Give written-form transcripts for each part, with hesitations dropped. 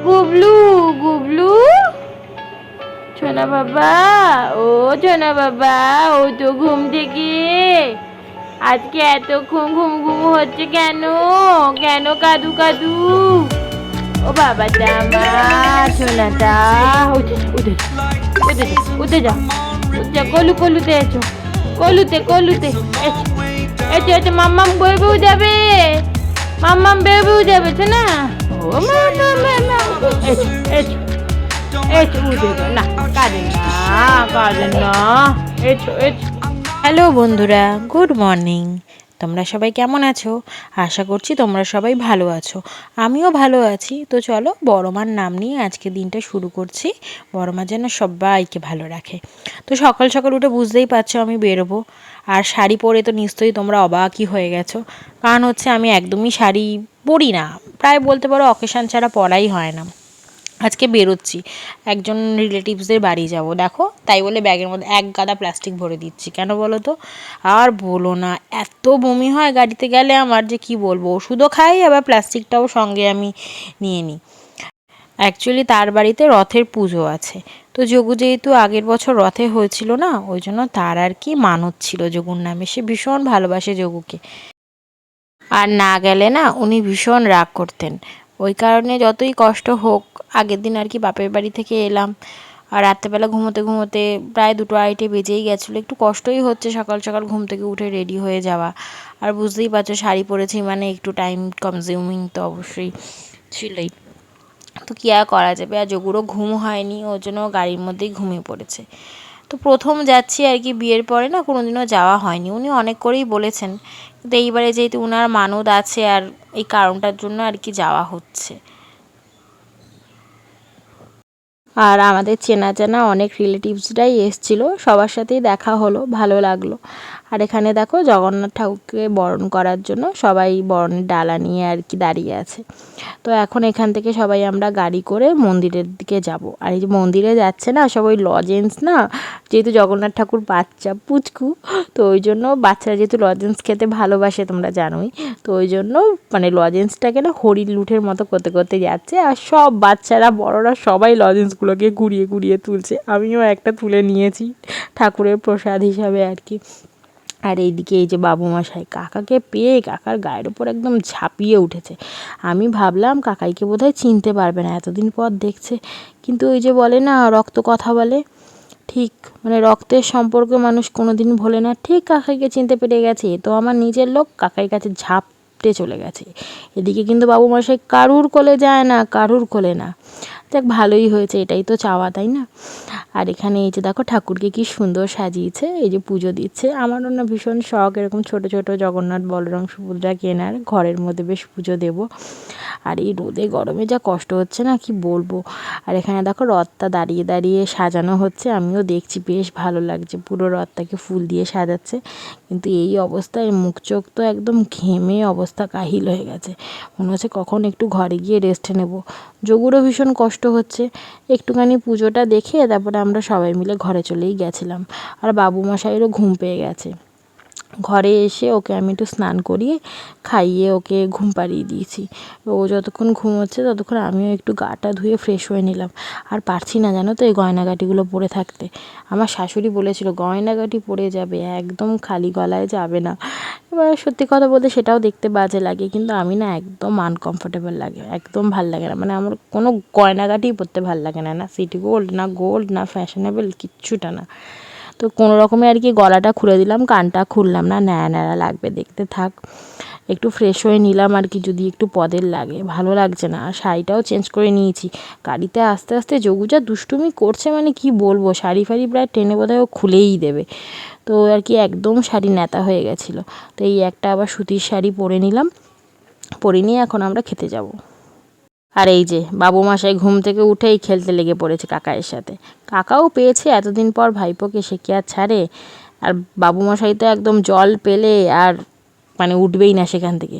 গুবলু গুবলু সোনা বাবা, ও সোনা বাবা, ও তো ঘুম থেকে আজকে এত ঘুম ঘুম ঘুম হচ্ছে কেন? কেন কাদু কাদু? ও বাবাটা আমার সোনাটা, উঠে উঠে উঠে যা উঠে যা উঠে যা, কলুতে এসো, কলুতে এসো এসো এসো, মাম্মাম বেবু যাবে, মাম্মাম বেবু যাবে তো না। ও মাম্মা এসো এসো এসো, উঠে যা, না কাঁদে না এসো এসো। হ্যালো বন্ধুরা, গুড মর্নিং। তোমরা সবাই কেমন আছো? আশা করছি তোমরা সবাই ভালো আছো। আমিও ভালো আছি। তো চলো বড় মার নাম নিয়ে আজকে দিনটা শুরু করছি। বড় মা যেন সবাইকে ভালো রাখে। তো সকাল সকাল উঠে বুঝতেই পারছো আমি বেরোবো। আর শাড়ি পরে তো নিশ্চয়ই তোমরা অবাকই হয়ে গেছো। কারণ হচ্ছে আমি একদমই শাড়ি পরি না, প্রায় বলতে পারো অকেশান ছাড়া পরাই হয় না। আজকে বেরোচ্ছি, একজন রিলেটিভসদের বাড়ি যাব, দেখো তাই বলে ব্যাগের মধ্যে এক গাদা প্লাস্টিক ভরে দিচ্ছি। কেন বলো তো? আর বলো না, এত বমি হয় গাড়িতে গেলে আমার, যে কি বলবো। ওষুধও খাই, আবার প্লাস্টিকটাও সঙ্গে আমি নিয়ে নিই। অ্যাকচুয়ালি তার বাড়িতে রথের পুজো আছে। তো যোগু যেহেতু আগের বছর রথে হয়েছিল না, ওই জন্য তার আর কি মানত ছিল যোগুর নামে। সে ভীষণ ভালোবাসে যোগুকে, আর না গেলে না উনি ভীষণ রাগ করতেন। ওই কারণে যতই কষ্ট হোক, আগের দিন আর কি বাপের বাড়ি থেকে এলাম, আর রাত্রেবেলা ঘুমোতে ঘুমোতে প্রায় 2-2:30 বেজেই গেছিলো। একটু কষ্টই হচ্ছে সকাল সকাল ঘুম থেকে উঠে রেডি হয়ে যাওয়া। আর বুঝতেই পারছো শাড়ি পরেছি মানে একটু টাইম কনজিউমিং তো অবশ্যই ছিলই। তো কী আর করা যাবে, আর যোগুরও ঘুম হয়নি, ওর জন্য গাড়ির মধ্যেই ঘুমিয়ে পড়েছে। তো প্রথম যাচ্ছি আর কি, বিয়ের পরে না কোনোদিনও যাওয়া হয়নি। উনি অনেক করেই বলেছেন, কিন্তু এইবারে যেহেতু উনার মানত আছে আর এই কারণটার জন্য আর কি যাওয়া হচ্ছে। আর আমাদের চেনা জানা অনেক রিলেটিভসরাই এসেছিলো, সবার সাথেই দেখা হলো, ভালো লাগলো। আর এখানে দেখো জগন্নাথ ঠাকুরকে বরণ করার জন্য সবাই বরণের ডালা নিয়ে আর কি দাঁড়িয়ে আছে। তো এখন এখান থেকে সবাই আমরা গাড়ি করে মন্দিরের দিকে যাব। আর এই যে মন্দিরে যাচ্ছে না সবাই লজেন্স না, যেহেতু জগন্নাথ ঠাকুর বাচ্চা পুচকু, তো ওই জন্য বাচ্চারা যেহেতু লজেন্স খেতে ভালোবাসে তোমরা জানোই, তো ওই জন্য মানে লজেন্সটাকে না হরিণ লুঠের মতো করতে করতে যাচ্ছে। আর সব বাচ্চারা বড়রা সবাই লজেন্সগুলোকে ঘুরিয়ে ঘুরিয়ে তুলছে। আমিও একটা তুলে নিয়েছি ঠাকুরের প্রসাদ হিসাবে আর কি। আর এইদিকে এই যে বাবু মশাই কাকাকে পেয়ে কাকার গায়ের ওপর একদম ঝাঁপিয়ে উঠেছে। আমি ভাবলাম কাকাইকে বোধহয় চিনতে পারবে না, এতদিন পর দেখছে। কিন্তু ওই যে বলে না রক্ত কথা বলে, ঠিক মানে রক্তের সম্পর্কে মানুষ কোনো দিন ভোলে না। ঠিক কাকাইকে চিনতে পেরে গেছে, তো আমার নিজের লোক, কাকাই কাছে ঝাঁপটে চলে গেছে। এদিকে কিন্তু বাবু মশাই কারুর কোলে যায় না, কারুর কোলে না। দেখ ভালোই হয়েছে, এটাই তো চাওয়া, তাই না? আর এখানে এই যে দেখো ঠাকুরকে কি সুন্দর সাজিয়েছে, এই যে পুজো দিচ্ছে। আমারও না ভীষণ শখ এরকম ছোট ছোট জগন্নাথ বলরাম সুভদ্রা কেনার, ঘরের মধ্যে বেশ পুজো দেব। আর এই রোদে গরমে যা কষ্ট হচ্ছে না কি বলবো। আর এখানে দেখো রথটা দাঁড়িয়ে দাঁড়িয়ে সাজানো হচ্ছে, আমিও দেখছি বেশ ভালো লাগছে, পুরো রথটাকে ফুল দিয়ে সাজাচ্ছে। কিন্তু এই অবস্থায় মুখ চোখ তো একদম ঘেমে অবস্থা কাহিল হয়ে গেছে। মনে হচ্ছে কখন একটু ঘরে গিয়ে রেস্ট নেব। যোগুরও ভীষণ কষ্ট হচ্ছে। একটুখানি পুজোটা দেখে তারপরে আমরা সবাই মিলে ঘরে চলেই গেছিলাম। আর বাবু মশাইয়েরও ঘুম পেয়ে গেছে। ঘরে এসে ওকে আমি একটু স্নান করিয়ে খাইয়ে ওকে ঘুম পাড়িয়ে দিয়েছি। ও যতক্ষণ ঘুমোচ্ছে ততক্ষণ আমিও একটু গাটা ধুয়ে ফ্রেশ হয়ে নিলাম। আর পারছি না জানো তো এই গয়নাগাটিগুলো পরে থাকতে। আমার শাশুড়ি বলেছিল গয়নাগাটি পরে যাবে, একদম খালি গলায় যাবে না। এবার সত্যি কথা বলতে সেটাও দেখতে বাজে লাগে, কিন্তু আমি না একদম আনকমফোর্টেবল লাগে, একদম ভাল লাগে না। মানে আমার কোনো গয়নাগাটিই পরতে ভাল লাগে না, না সিটি গোল্ড না ফ্যাশনেবল, কিচ্ছুটা না। তো কোনো রকমে আর কি গলাটা খুলে দিলাম, কানটা খুললাম না, ন্যাড়া ন্যাড়া লাগবে, দেখতে থাক। একটু ফ্রেশ হয়ে নিলাম আর কি, যদি একটু পদের লাগে, ভালো লাগছে না। আর শাড়িটাও চেঞ্জ করে নিয়েছি। গাড়িতে আস্তে আস্তে যোগু যা দুষ্টুমি করছে মানে কি বলবো, শাড়ি ফাড়ি প্রায় টেনে বোধহয় ও খুলেই দেবে। তো আর কি একদম শাড়ি ন্যাতা হয়ে গেছিলো। তো এই একটা আবার সুতির শাড়ি পরে নিলাম, পরে নিয়ে এখন আমরা খেতে যাব। আর এই যে বাবু মশাই ঘুম থেকে উঠেই খেলতে লেগে পড়েছে কাকায়ের সাথে। কাকাও পেয়েছে এতদিন পর ভাইপোকে, সে কি আর ছাড়ে। আর বাবু মশাই তো একদম জল পেলে আর মানে উঠবেই না সেখান থেকে,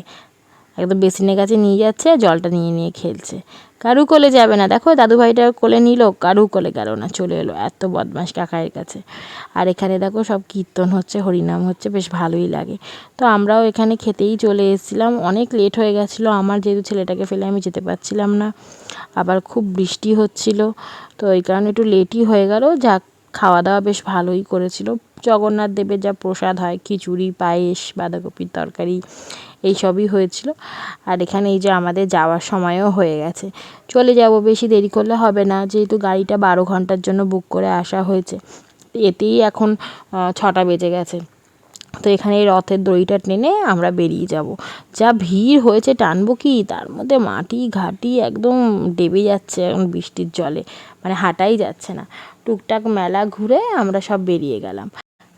একদম বেসিনের কাছে নিয়ে যাচ্ছে, জলটা নিয়ে নিয়ে খেলছে। কারু কোলে যাবে না, দেখো দাদুভাইটা কোলে নিল, কারু কোলে গেল না, চলে এলো, এত বদমাশ কাকায়ের কাছে। আর এখানে দেখো সব কীর্তন হচ্ছে, হরিনাম হচ্ছে, বেশ ভালোই লাগে। তো আমরাও এখানে খেতেই চলে এসেছিলাম। অনেক লেট হয়ে গেছিলো আমার, যেহেতু ছেলেটাকে ফেলে আমি যেতে পারছিলাম না। আবার খুব বৃষ্টি হচ্ছিল, তো এই কারণে একটু লেটই হয়ে গেল। যাক, খাওয়া দাওয়া বেশ ভালোই করেছিল। জগন্নাথ দেবের যা প্রসাদ হয়, খিচুড়ি, পায়েস, বাঁধাকপির তরকারি, এইসবই হয়েছিল। আর এখানে এই যে আমাদের যাওয়ার সময়ও হয়ে গেছে, চলে যাব, বেশি দেরি করলে হবে না, যেহেতু গাড়িটা 12 ঘন্টার জন্য বুক করে আসা হয়েছে। এতেই এখন 6টা বেজে গেছে। তো এখানে এই রথের দড়িটা টেনে আমরা বেরিয়ে যাব। যা ভিড় হয়েছে, টানবো কি, তার মধ্যে মাটি ঘাটি একদম ডেবে যাচ্ছে এখন বৃষ্টির জলে, মানে হাঁটাই যাচ্ছে না। টুকটাক মেলা ঘুরে আমরা সব বেরিয়ে গেলাম।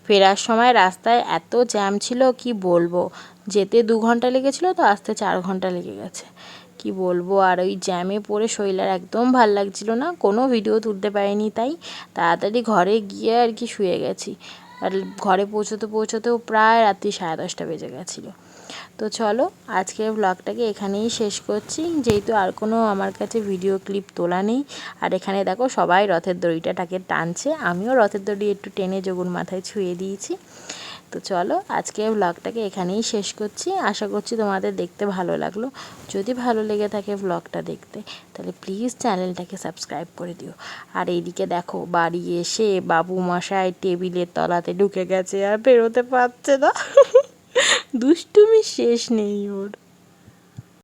ফেরার সময় রাস্তায় এত জ্যাম ছিল কি বলবো, যেতে 2 ঘন্টা লেগেছিল, তো আসতে 4 ঘন্টা লেগে গেছে। কি বলবো, আর ওই জ্যামে পড়ে শরীর একদম ভাল লাগছিল না, কোনো ভিডিও তুলতে পারিনি, তাই তাড়াতাড়ি ঘরে গিয়ে আর কি শুয়ে গেছি। আর ঘরে পৌঁছতেও প্রায় রাত্রি 10:30 বেজে গেছিলো। তো চলো, আজকের ব্লগটাকে এখানেই শেষ করছি, যেহেতু আর কোনো আমার কাছে ভিডিও ক্লিপ তোলা নেই। আর এখানে দেখো সবাই রথের দড়িটাকে টানছে, আমিও রথের দড়ি একটু টেনে যোগুর মাথায় ছুঁয়ে দিয়েছি। তো চলো, আজকের ব্লগটাকে এখানেই শেষ করছি। আশা করছি তোমাদের দেখতে ভালো লাগলো। যদি ভালো লেগে থাকে ব্লগটা দেখতে, তাহলে প্লিজ চ্যানেলটাকে সাবস্ক্রাইব করে দিও। আর এইদিকে দেখো, বাড়ি এসে বাবু মশাই টেবিলের তলাতে ঢুকে গেছে, আর বেরোতে পারছে না। দুষ্টুমি শেষ নেই ওর।